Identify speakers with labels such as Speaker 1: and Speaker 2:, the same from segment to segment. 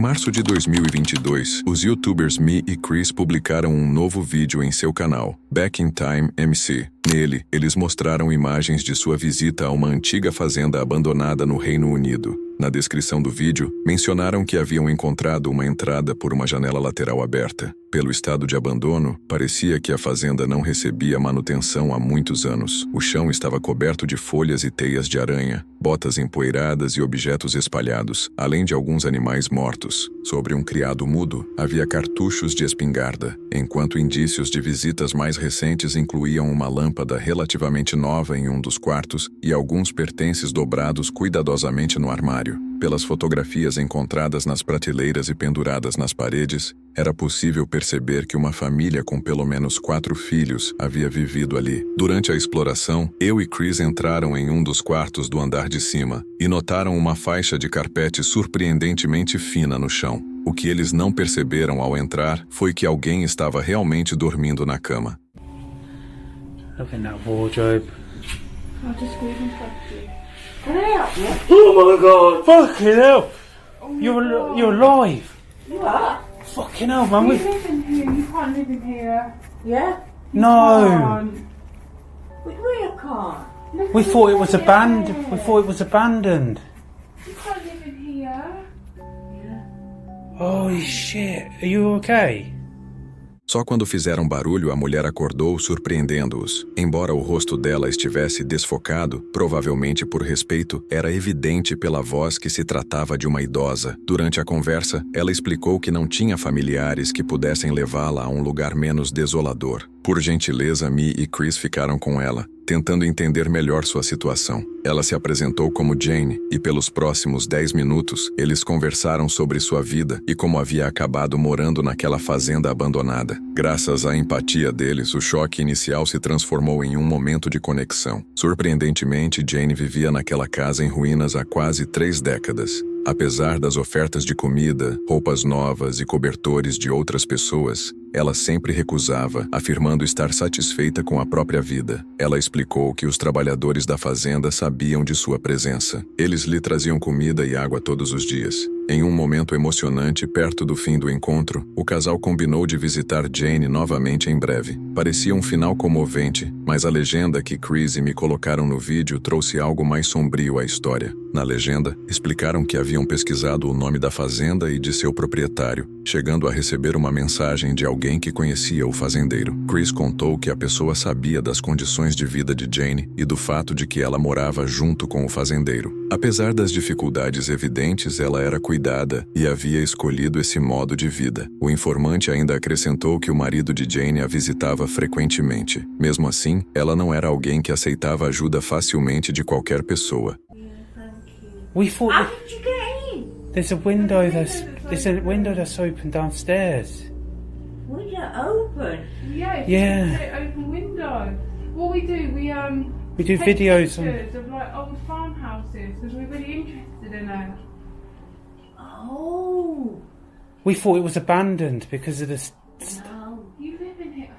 Speaker 1: março de 2022, os youtubers Mi e Chris publicaram um novo vídeo em seu canal, Back in Time MC. Nele, eles mostraram imagens de sua visita a uma antiga fazenda abandonada no Reino Unido. Na descrição do vídeo, mencionaram que haviam encontrado uma entrada por uma janela lateral aberta. Pelo estado de abandono, parecia que a fazenda não recebia manutenção há muitos anos. O chão estava coberto de folhas e teias de aranha, botas empoeiradas e objetos espalhados, além de alguns animais mortos. Sobre um criado mudo, havia cartuchos de espingarda, enquanto indícios de visitas mais recentes incluíam uma lâmpada relativamente nova em um dos quartos e alguns pertences dobrados cuidadosamente no armário. Pelas fotografias encontradas nas prateleiras e penduradas nas paredes, era possível perceber que uma família com pelo menos 4 filhos havia vivido ali. Durante a exploração, eu e Chris entraram em um dos quartos do andar de cima e notaram uma faixa de carpete surpreendentemente fina no chão. O que eles não perceberam ao entrar foi que alguém estava realmente dormindo na cama.
Speaker 2: Look in that wardrobe.
Speaker 3: I'll just squeeze and touch you. Can I help you?
Speaker 2: Oh my god! Fucking hell!
Speaker 3: Oh my
Speaker 2: You're
Speaker 3: God.
Speaker 2: you're alive!
Speaker 3: What?
Speaker 2: Fucking hell, man!
Speaker 3: You
Speaker 2: We
Speaker 3: live in here. You can't live in here. Yeah? You
Speaker 2: no!
Speaker 3: can't. But we can't. Live
Speaker 2: We
Speaker 3: in
Speaker 2: thought it was
Speaker 3: here.
Speaker 2: abandoned. We thought it was abandoned.
Speaker 3: You can't live in here.
Speaker 2: Holy shit! Are you okay?
Speaker 1: Só quando fizeram barulho, a mulher acordou, surpreendendo-os. Embora o rosto dela estivesse desfocado, provavelmente por respeito, era evidente pela voz que se tratava de uma idosa. Durante a conversa, ela explicou que não tinha familiares que pudessem levá-la a um lugar menos desolador. Por gentileza, Mi e Chris ficaram com ela, tentando entender melhor sua situação. Ela se apresentou como Jane e pelos próximos 10 minutos, eles conversaram sobre sua vida e como havia acabado morando naquela fazenda abandonada. Graças à empatia deles, o choque inicial se transformou em um momento de conexão. Surpreendentemente, Jane vivia naquela casa em ruínas há quase 3 décadas. Apesar das ofertas de comida, roupas novas e cobertores de outras pessoas, ela sempre recusava, afirmando estar satisfeita com a própria vida. Ela explicou que os trabalhadores da fazenda sabiam de sua presença. Eles lhe traziam comida e água todos os dias. Em um momento emocionante perto do fim do encontro, o casal combinou de visitar Jane novamente em breve. Parecia um final comovente, mas a legenda que Chris e me colocaram no vídeo trouxe algo mais sombrio à história. Na legenda, explicaram que haviam pesquisado o nome da fazenda e de seu proprietário, chegando a receber uma mensagem de alguém que conhecia o fazendeiro. Chris contou que a pessoa sabia das condições de vida de Jane e do fato de que ela morava junto com o fazendeiro. Apesar das dificuldades evidentes, ela era cuidada e havia escolhido esse modo de vida. O informante ainda acrescentou que o marido de Jane a visitava frequentemente. Mesmo assim, ela não era alguém que aceitava ajuda facilmente de qualquer pessoa.
Speaker 2: We thought
Speaker 3: How
Speaker 2: that
Speaker 3: did you get in?
Speaker 2: there's a window that's open downstairs.
Speaker 3: Window open.
Speaker 4: Yeah,
Speaker 2: Yeah.
Speaker 4: it's an open window. What we do,
Speaker 2: We do
Speaker 4: take
Speaker 2: videos on.
Speaker 4: pictures of like old farmhouses because we're really interested in it.
Speaker 3: Oh.
Speaker 2: We thought it was abandoned because of this.
Speaker 3: No.
Speaker 4: You live in here.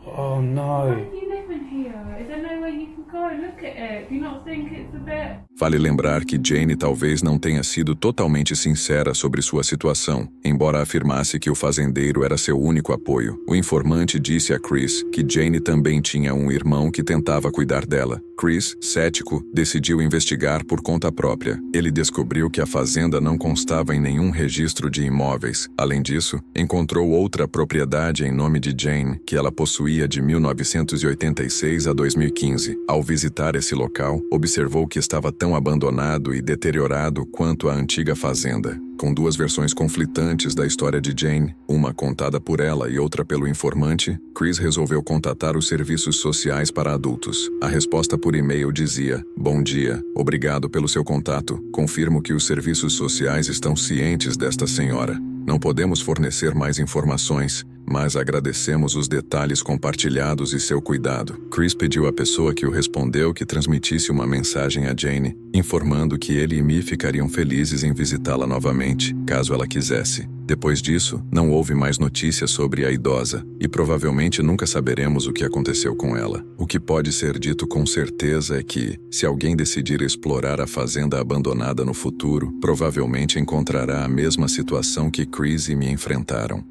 Speaker 2: Oh
Speaker 4: Why
Speaker 2: no!
Speaker 4: do you live in here? Is there no way you can go and look at it? Do you not think it's a bit?
Speaker 1: Vale lembrar que Jane talvez não tenha sido totalmente sincera sobre sua situação, embora afirmasse que o fazendeiro era seu único apoio. O informante disse a Chris que Jane também tinha um irmão que tentava cuidar dela. Chris, cético, decidiu investigar por conta própria. Ele descobriu que a fazenda não constava em nenhum registro de imóveis. Além disso, encontrou outra propriedade em nome de Jane, que ela possuía de 1986 a 2015. Ao visitar esse local, observou que estava tão abandonado e deteriorado quanto a antiga fazenda. Com 2 versões conflitantes da história de Jane, uma contada por ela e outra pelo informante, Chris resolveu contatar os serviços sociais para adultos. A resposta por e-mail dizia: "Bom dia, obrigado pelo seu contato. Confirmo que os serviços sociais estão cientes desta senhora. Não podemos fornecer mais informações, mas agradecemos os detalhes compartilhados e seu cuidado." Chris pediu à pessoa que o respondeu que transmitisse uma mensagem a Jane, informando que ele e Mi ficariam felizes em visitá-la novamente, caso ela quisesse. Depois disso, não houve mais notícias sobre a idosa, e provavelmente nunca saberemos o que aconteceu com ela. O que pode ser dito com certeza é que, se alguém decidir explorar a fazenda abandonada no futuro, provavelmente encontrará a mesma situação que Chris e me enfrentaram.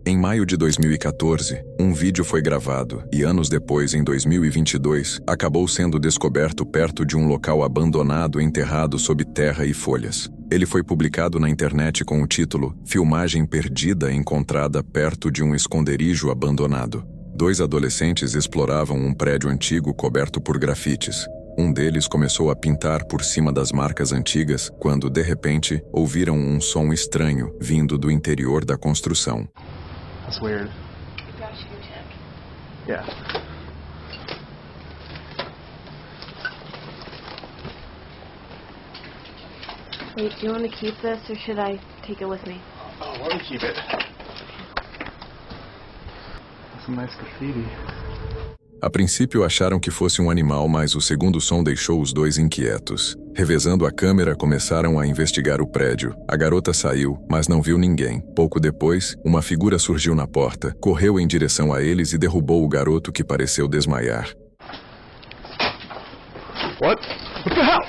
Speaker 1: Em maio de 2014, um vídeo foi gravado e anos depois, em 2022, acabou sendo descoberto perto de um local abandonado enterrado sob terra e folhas. Ele foi publicado na internet com o título Filmagem Perdida Encontrada Perto de um Esconderijo Abandonado. 2 adolescentes exploravam um prédio antigo coberto por grafites. Um deles começou a pintar por cima das marcas antigas quando, de repente, ouviram um som estranho vindo do interior da construção.
Speaker 5: That's weird.
Speaker 3: Gosh, you check.
Speaker 5: Yeah.
Speaker 3: Wait, do you want to keep this or should I take it with me?
Speaker 5: Oh, let me keep it. That's some nice graffiti.
Speaker 1: A princípio acharam que fosse um animal, mas o segundo som deixou os dois inquietos. Revezando a câmera, começaram a investigar o prédio. A garota saiu, mas não viu ninguém. Pouco depois, uma figura surgiu na porta, correu em direção a eles e derrubou o garoto, que pareceu desmaiar.
Speaker 5: What? What the hell?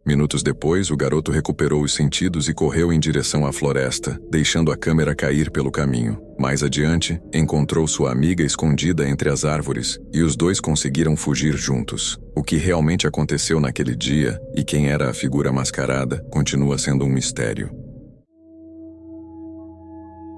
Speaker 1: Minutos depois, o garoto recuperou os sentidos e correu em direção à floresta, deixando a câmera cair pelo caminho. Mais adiante, encontrou sua amiga escondida entre as árvores, e os dois conseguiram fugir juntos. O que realmente aconteceu naquele dia, e quem era a figura mascarada, continua sendo um mistério.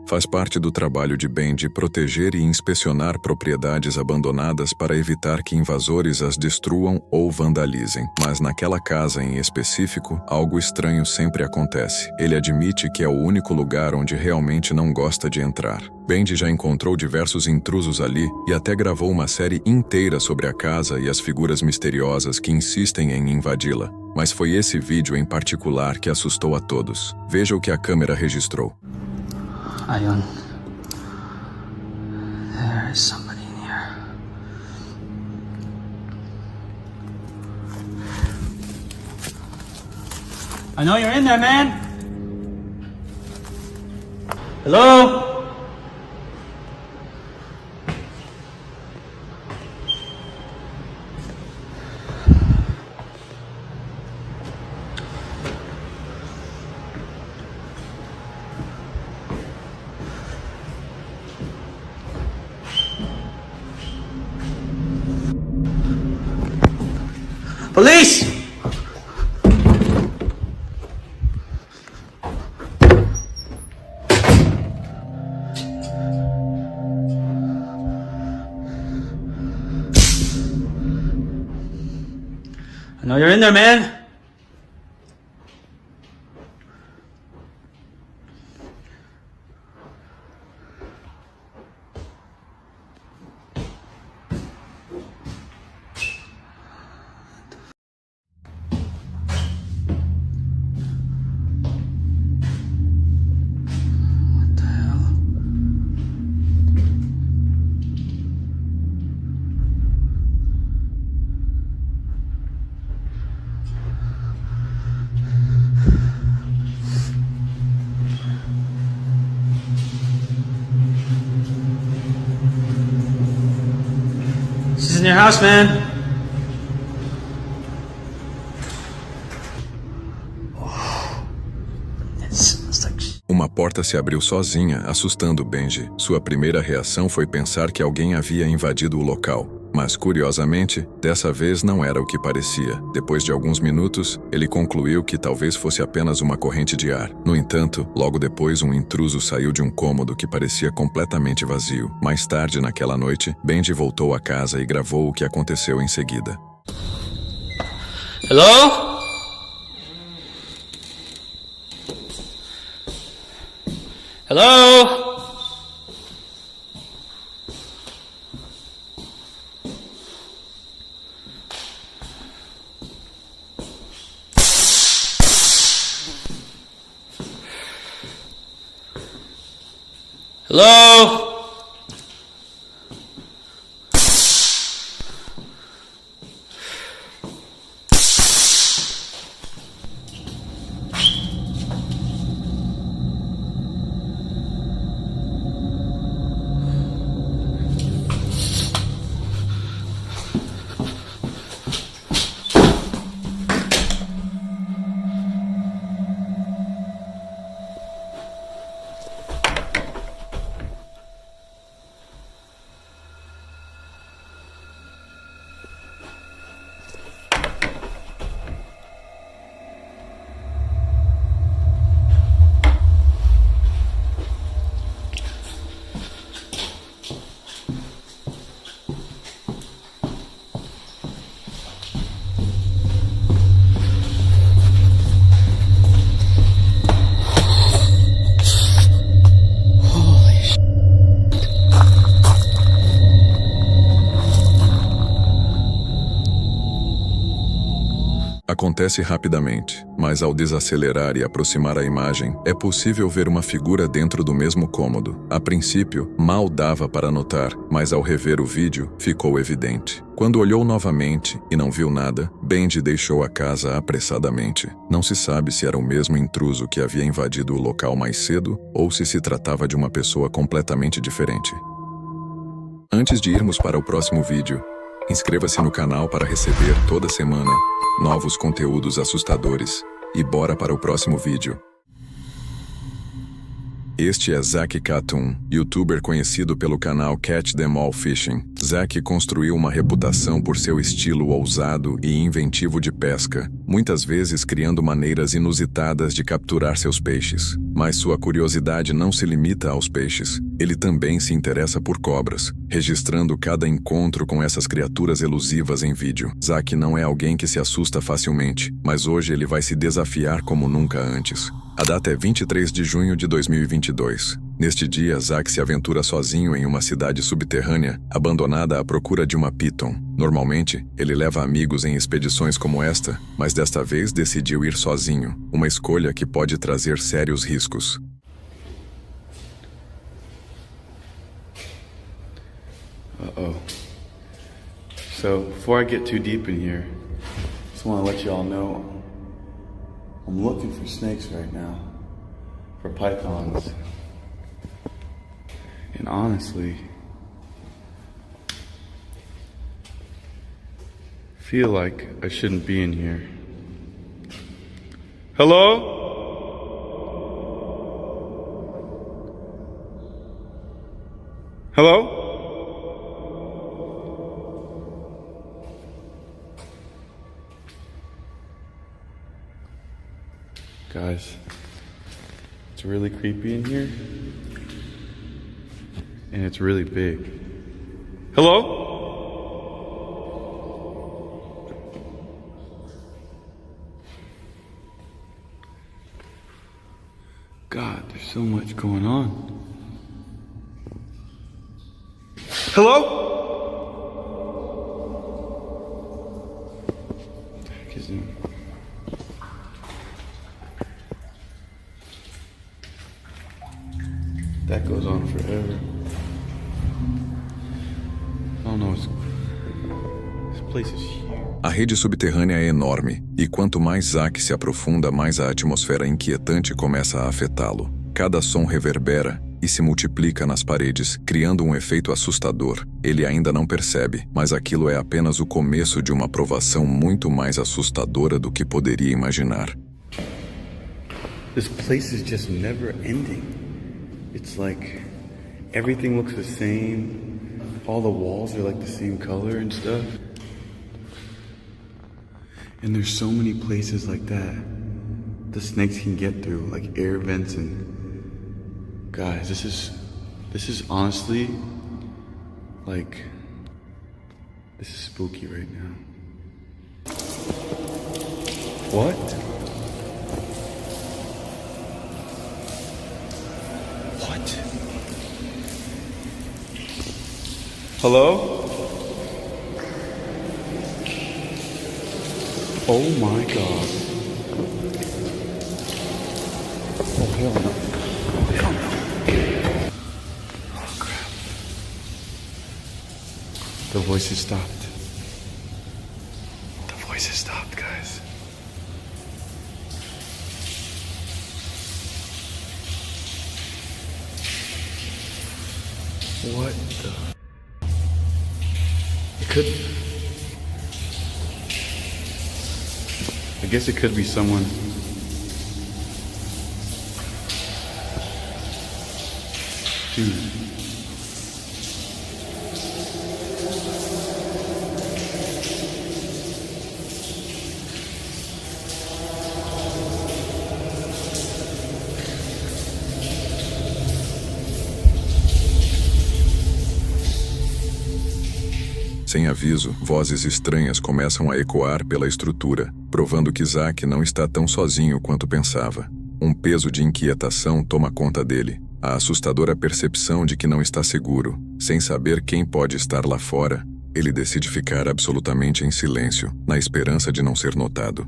Speaker 1: Faz parte do trabalho de Bendy proteger e inspecionar propriedades abandonadas para evitar que invasores as destruam ou vandalizem. Mas naquela casa em específico, algo estranho sempre acontece. Ele admite que é o único lugar onde realmente não gosta de entrar. Bendy já encontrou diversos intrusos ali e até gravou uma série inteira sobre a casa e as figuras misteriosas que insistem em invadi-la. Mas foi esse vídeo em particular que assustou a todos. Veja o que a câmera registrou.
Speaker 6: Ayun. There is somebody in here. I know you're in there, man. Hello? Police! I know you're in there, man. She's in your house, man. It smells like
Speaker 1: Uma porta se abriu sozinha, assustando Benji. Sua primeira reação foi pensar que alguém havia invadido o local. Mas, curiosamente, dessa vez não era o que parecia. Depois de alguns minutos, ele concluiu que talvez fosse apenas uma corrente de ar. No entanto, logo depois um intruso saiu de um cômodo que parecia completamente vazio. Mais tarde naquela noite, Benji voltou à casa e gravou o que aconteceu em seguida.
Speaker 6: Hello? Hello? Hello?
Speaker 1: Acontece rapidamente, mas ao desacelerar e aproximar a imagem, é possível ver uma figura dentro do mesmo cômodo. A princípio, mal dava para notar, mas ao rever o vídeo, ficou evidente. Quando olhou novamente e não viu nada, Benji deixou a casa apressadamente. Não se sabe se era o mesmo intruso que havia invadido o local mais cedo ou se tratava de uma pessoa completamente diferente. Antes de irmos para o próximo vídeo, inscreva-se no canal para receber toda semana novos conteúdos assustadores. E bora para o próximo vídeo. Este é Zack Cartoon, youtuber conhecido pelo canal Catch Them All Fishing. Zack construiu uma reputação por seu estilo ousado e inventivo de pesca, muitas vezes criando maneiras inusitadas de capturar seus peixes. Mas sua curiosidade não se limita aos peixes. Ele também se interessa por cobras, registrando cada encontro com essas criaturas elusivas em vídeo. Zack não é alguém que se assusta facilmente, mas hoje ele vai se desafiar como nunca antes. A data é 23 de junho de 2022. Neste dia, Zack se aventura sozinho em uma cidade subterrânea, abandonada à procura de uma Piton. Normalmente, ele leva amigos em expedições como esta, mas desta vez decidiu ir sozinho, uma escolha que pode trazer sérios riscos.
Speaker 7: Uh-oh. So, before I get too deep in here, just want to let you all know I'm looking for snakes right now, for pythons. And honestly, feel like I shouldn't be in here. Hello? Hello? Guys, it's really creepy in here, and it's really big. Hello? God, there's so much going on. Hello? What the heck is he? That goes on forever. I don't know, this place is huge.
Speaker 1: A rede subterrânea é enorme, e quanto mais Zack se aprofunda, mais a atmosfera inquietante começa a afetá-lo. Cada som reverbera e se multiplica nas paredes, criando um efeito assustador. Ele ainda não percebe, mas aquilo é apenas o começo de uma provação muito mais assustadora do que poderia imaginar.
Speaker 7: This place is just never ending. It's like everything looks the same. All the walls are like the same color and stuff. And there's so many places like that the snakes can get through, like air vents. And guys, this is honestly like, this is spooky right now. What? What? Hello? Oh my God. Oh hell no. Oh hell no. Oh crap. The voices stopped. The voices stopped, guys. What the? It could. I guess it could be someone. Dude.
Speaker 1: Sem aviso, vozes estranhas começam a ecoar pela estrutura, provando que Zack não está tão sozinho quanto pensava. Um peso de inquietação toma conta dele, a assustadora percepção de que não está seguro. Sem saber quem pode estar lá fora, ele decide ficar absolutamente em silêncio, na esperança de não ser notado.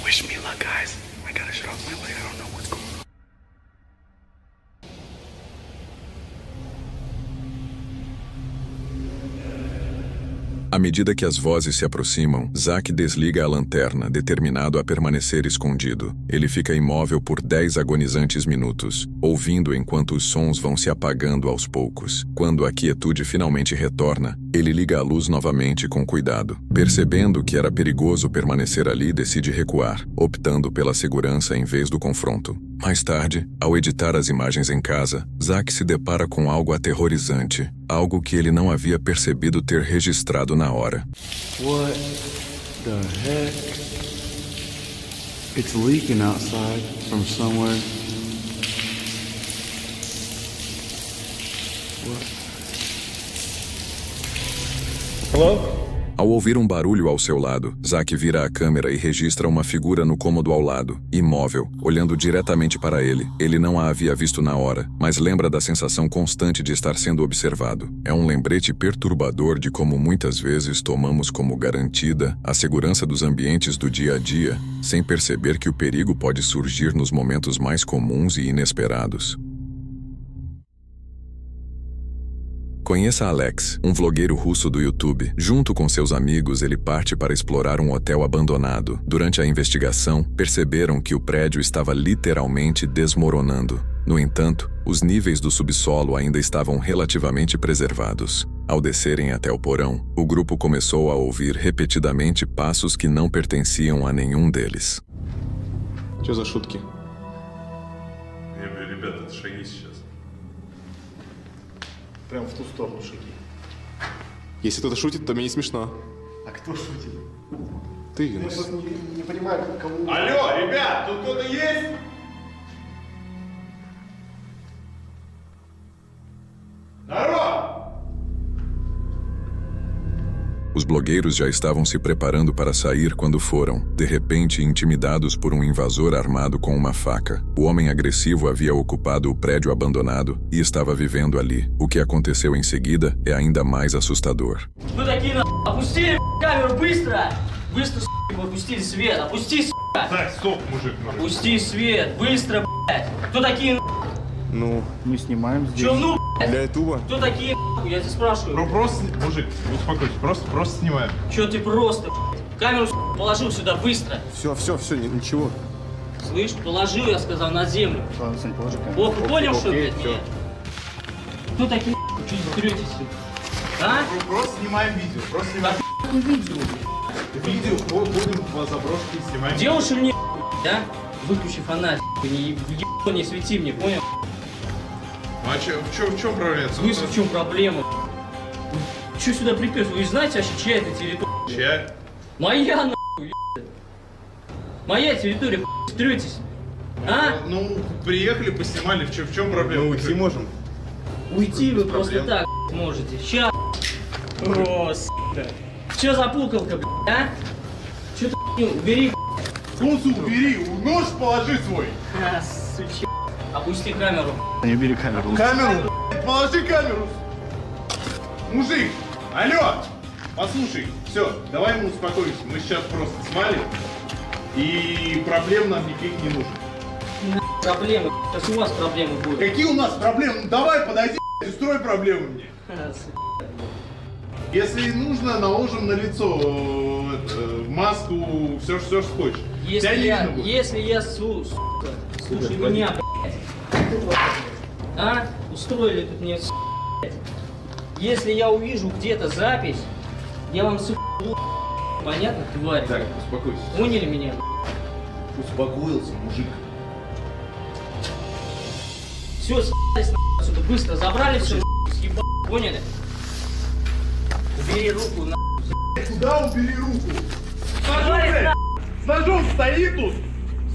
Speaker 7: Wish me luck, guys. I gotta shut off my light. I don't know what's going on.
Speaker 1: À medida que as vozes se aproximam, Zack desliga a lanterna, determinado a permanecer escondido. Ele fica imóvel por 10 agonizantes minutos, ouvindo enquanto os sons vão se apagando aos poucos. Quando a quietude finalmente retorna, ele liga a luz novamente com cuidado. Percebendo que era perigoso permanecer ali, decide recuar, optando pela segurança em vez do confronto. Mais tarde, ao editar as imagens em casa, Zack se depara com algo aterrorizante, algo que ele não havia percebido ter registrado na hora.
Speaker 7: What the heck? It's leaking outside from somewhere.
Speaker 5: Hello?
Speaker 1: Ao ouvir um barulho ao seu lado, Zack vira a câmera e registra uma figura no cômodo ao lado, imóvel, olhando diretamente para ele. Ele não a havia visto na hora, mas lembra da sensação constante de estar sendo observado. É um lembrete perturbador de como muitas vezes tomamos como garantida a segurança dos ambientes do dia a dia, sem perceber que o perigo pode surgir nos momentos mais comuns e inesperados. Conheça Alex, um vlogueiro russo do YouTube. Junto com seus amigos, ele parte para explorar um hotel abandonado. Durante a investigação, perceberam que o prédio estava literalmente desmoronando. No entanto, os níveis do subsolo ainda estavam relativamente preservados. Ao descerem até o porão, o grupo começou a ouvir repetidamente passos que não pertenciam a nenhum deles.
Speaker 5: Что за шутки?
Speaker 8: Ребята, это шаги сейчас.
Speaker 5: Прям в ту сторону шаги. Если кто-то шутит, то мне не смешно.
Speaker 8: А кто шутит?
Speaker 5: Ты,
Speaker 8: Я
Speaker 5: Винус.
Speaker 8: просто не понимаю, кому... Алло, ребят, тут кто-то есть? Народ!
Speaker 1: Os blogueiros já estavam se preparando para sair quando foram, de repente, intimidados por um invasor armado com uma faca. O homem agressivo havia ocupado o prédio abandonado e estava vivendo ali. O que aconteceu em seguida é ainda mais assustador.
Speaker 6: Вы такие, опустили камеру быстро! Быстро, опустили свет, опусти,
Speaker 8: Так, стоп, мужик,
Speaker 6: опусти свет, быстро, блядь! Кто такие,
Speaker 5: Ну,
Speaker 8: Мы снимаем здесь.
Speaker 6: Чё, ну,
Speaker 5: для ютуба.
Speaker 6: кто такие, я тебя спрашиваю?
Speaker 8: Просто, мужик, успокойся, просто снимаем.
Speaker 6: Чё ты просто, камеру, положил сюда быстро!
Speaker 5: Все, ничего.
Speaker 6: Слышь, положил, я сказал, на землю.
Speaker 8: Ладно, Сань, положи камеру.
Speaker 6: Плохо понял, что ли?
Speaker 8: всё.
Speaker 6: Нет. Кто такие, что затрётесь? А?
Speaker 8: Просто снимаем видео, просто снимаем. Видео будем по заброшке снимать.
Speaker 6: Делаешь или не, да? Выключи фонарь, не свети мне, понял?
Speaker 8: А в чем проблема?
Speaker 6: В смысле, в чем проблема? Че сюда припёс? Вы знаете вообще, чья это территория?
Speaker 8: Чья?
Speaker 6: Моя, нахуй, моя территория, стретесь. А?
Speaker 8: Ну, приехали, поснимали, в чем проблема?
Speaker 5: Мы уйти можем.
Speaker 6: Уйти вы
Speaker 8: без
Speaker 6: просто
Speaker 8: проблем.
Speaker 6: так можете. Ща. О, сука. Че за пукалка, а? Че ты, убери,
Speaker 8: Кунсу убери, нож положи свой.
Speaker 6: суча. Опусти камеру.
Speaker 8: Не бери камеру. Камеру? Положи камеру. Мужик, алло, послушай, все, давай мы успокоимся. Мы сейчас просто свалим, и проблем нам никаких не нужно.
Speaker 6: Проблемы, сейчас у вас проблемы будут.
Speaker 8: Какие у нас проблемы? Ну давай, подойди, устрой проблемы мне.
Speaker 6: Сука.
Speaker 8: Если нужно, наложим на лицо маску, все, что хочешь.
Speaker 6: Если я сука, слушай меня, блядь. А? Устроили тут мне, блядь. Если я увижу где-то запись, я вам, сука, понятно, тварь?
Speaker 8: Так, успокойся.
Speaker 6: Поняли меня?
Speaker 8: Успокоился, мужик.
Speaker 6: Все, съебались нахуй отсюда, быстро забрали все, съебали, поняли? Убери руку, нахуй.
Speaker 8: Куда убери руку?
Speaker 6: Давай,
Speaker 8: С ножом стоит тут.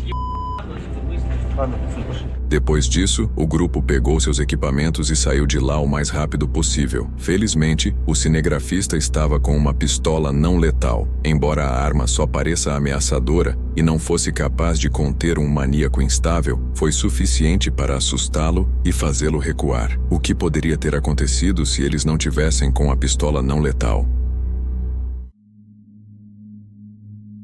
Speaker 6: Съебали отсюда, быстро.
Speaker 8: Ладно, пошли.
Speaker 1: Depois disso, o grupo pegou seus equipamentos e saiu de lá o mais rápido possível. Felizmente, o cinegrafista estava com uma pistola não letal. Embora a arma só pareça ameaçadora e não fosse capaz de conter um maníaco instável, foi suficiente para assustá-lo e fazê-lo recuar. O que poderia ter acontecido se eles não tivessem com a pistola não letal?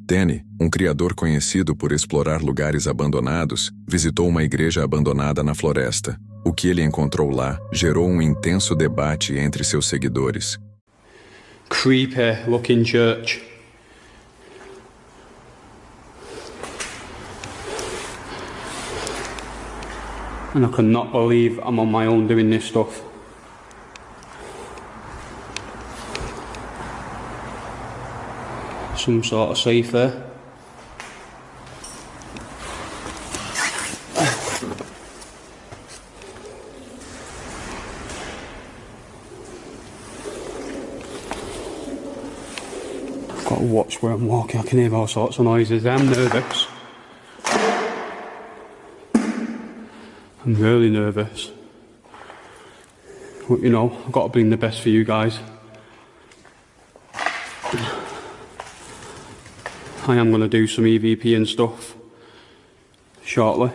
Speaker 1: Danny, um criador conhecido por explorar lugares abandonados, visitou uma igreja abandonada na floresta. O que ele encontrou lá gerou um intenso debate entre seus seguidores.
Speaker 9: Creepy looking church. And I cannot believe I'm on my own doing this stuff. Some sort of safe there. I've got to watch where I'm walking. I can hear all sorts of noises. I'm nervous. I'm really nervous. But you know, I've got to bring the best for you guys. I am going to do some EVP and stuff shortly.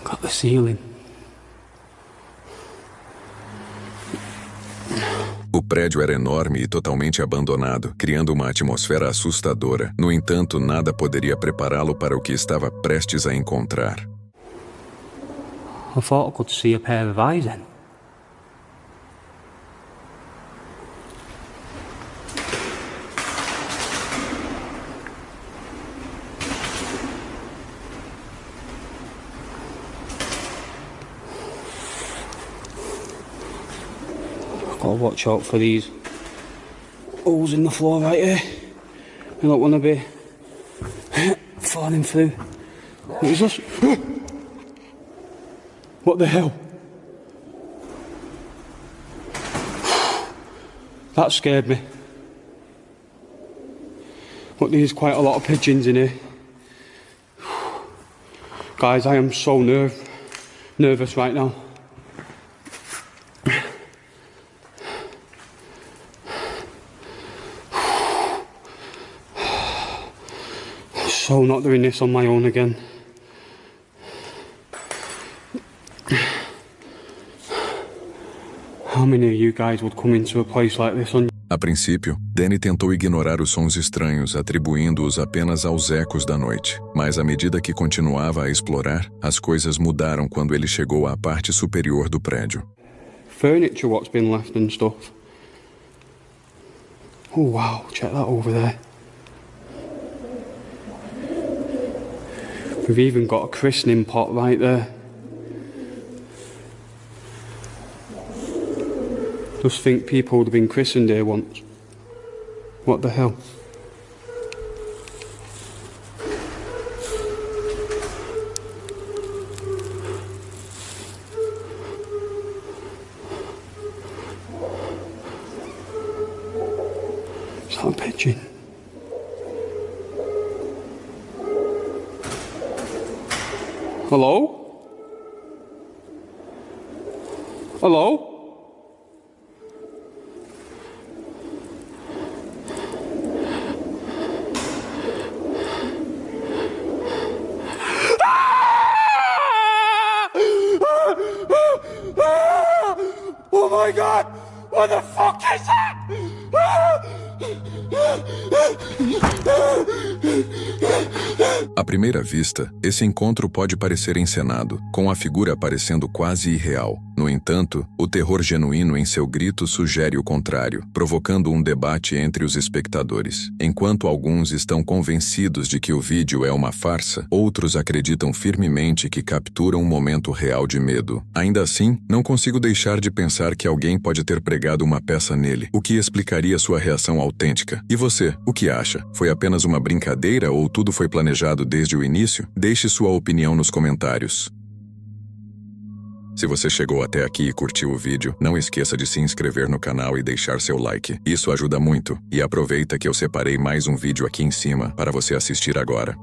Speaker 9: Got the ceiling.
Speaker 1: O prédio era enorme e totalmente abandonado, criando uma atmosfera assustadora. No entanto, nada poderia prepará-lo para o que estava prestes a encontrar.
Speaker 9: I thought I could see a pair of eyes then. I've got to watch out for these holes in the floor right here. I don't want to be falling through. What is this? What the hell? That scared me. Look, there's quite a lot of pigeons in here. Guys, I am so nervous right now. So not doing this on my own again. How many of you guys would come into a place like this on...
Speaker 1: A princípio, Danny tentou ignorar os sons estranhos, atribuindo-os apenas aos ecos da noite. Mas à medida que continuava a explorar, as coisas mudaram quando ele chegou à parte superior do prédio.
Speaker 9: Furniture what's been left and stuff. Oh wow, check that over there. We've even got a christening pot right there. Just think people would have been christened here once. What the hell? Is that a pigeon? Hello? Hello? Oh my God! What the fuck is that?
Speaker 1: À primeira vista, esse encontro pode parecer encenado, com a figura parecendo quase irreal. No entanto, o terror genuíno em seu grito sugere o contrário, provocando um debate entre os espectadores. Enquanto alguns estão convencidos de que o vídeo é uma farsa, outros acreditam firmemente que captura um momento real de medo. Ainda assim, não consigo deixar de pensar que alguém pode ter pregado uma peça nele, o que explicaria sua reação autêntica. E você, o que acha? Foi apenas uma brincadeira ou tudo foi planejado desde o início? Deixe sua opinião nos comentários. Se você chegou até aqui e curtiu o vídeo, não esqueça de se inscrever no canal e deixar seu like. Isso ajuda muito. E aproveita que eu separei mais um vídeo aqui em cima para você assistir agora.